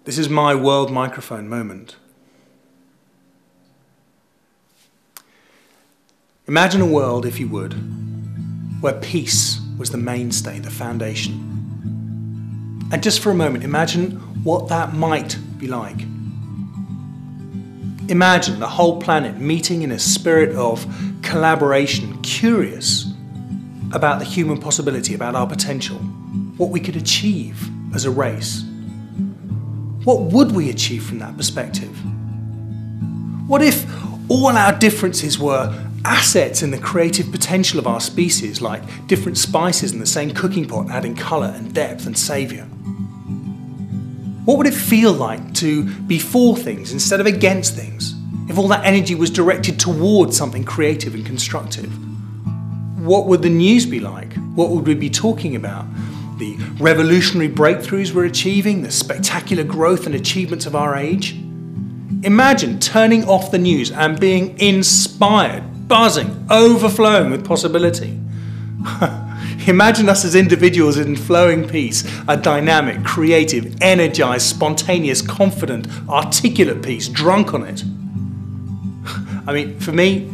This is my World Microphone moment. Imagine a world, if you would, where peace was the mainstay, the foundation. And just for a moment, imagine what that might be like. Imagine the whole planet meeting in a spirit of collaboration, curious about the human possibility, about our potential, what we could achieve as a race. What would we achieve from that perspective? What if all our differences were assets in the creative potential of our species, like different spices in the same cooking pot, adding colour and depth and saviour? What would it feel like to be for things instead of against things, if all that energy was directed towards something creative and constructive? What would the news be like? What would we be talking about? The revolutionary breakthroughs we're achieving, the spectacular growth and achievements of our age? Imagine turning off the news and being inspired, buzzing, overflowing with possibility. Imagine us as individuals in flowing peace, a dynamic, creative, energized, spontaneous, confident, articulate peace, drunk on it. I mean, for me,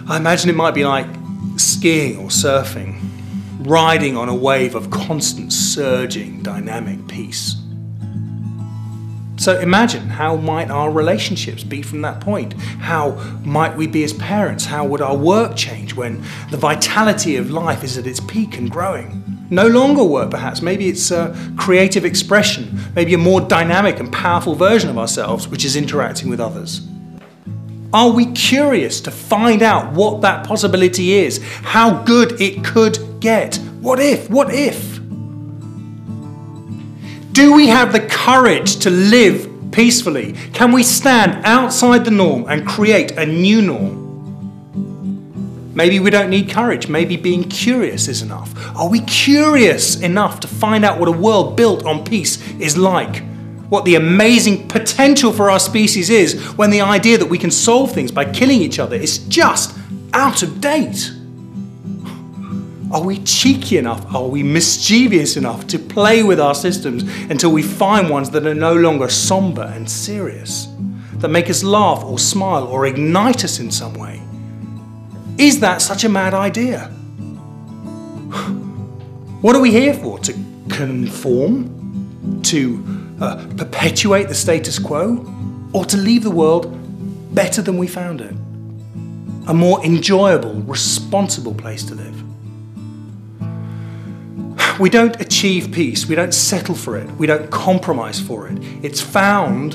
I imagine it might be like skiing or surfing, riding on a wave of constant, surging, dynamic peace. So imagine, how might our relationships be from that point? How might we be as parents? How would our work change when the vitality of life is at its peak and growing? No longer work, perhaps. Maybe it's a creative expression, maybe a more dynamic and powerful version of ourselves, which is interacting with others. Are we curious to find out what that possibility is? How good it could get? What if? What if? Do we have the courage to live peacefully? Can we stand outside the norm and create a new norm? Maybe we don't need courage. Maybe being curious is enough. Are we curious enough to find out what a world built on peace is like? What the amazing potential for our species is when the idea that we can solve things by killing each other is just out of date? Are we cheeky enough? Are we mischievous enough to play with our systems until we find ones that are no longer somber and serious, that make us laugh or smile or ignite us in some way? Is that such a mad idea? What are we here for? To conform? To perpetuate the status quo? Or to leave the world better than we found it? A more enjoyable, responsible place to live? We don't achieve peace, we don't settle for it, we don't compromise for it. It's found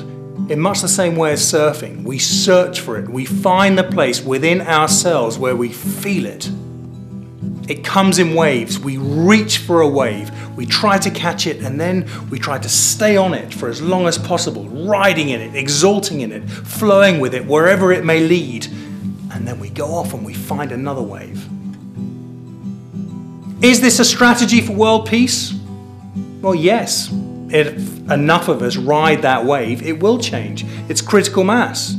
in much the same way as surfing. We search for it, we find the place within ourselves where we feel it. It comes in waves, we reach for a wave, we try to catch it, and then we try to stay on it for as long as possible, riding in it, exulting in it, flowing with it, wherever it may lead. And then we go off and we find another wave. Is this a strategy for world peace? Well, yes. If enough of us ride that wave, it will change. It's critical mass.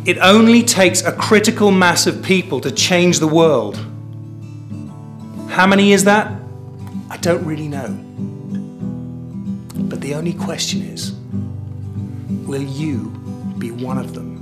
It only takes a critical mass of people to change the world. How many is that? I don't really know. But the only question is, will you be one of them?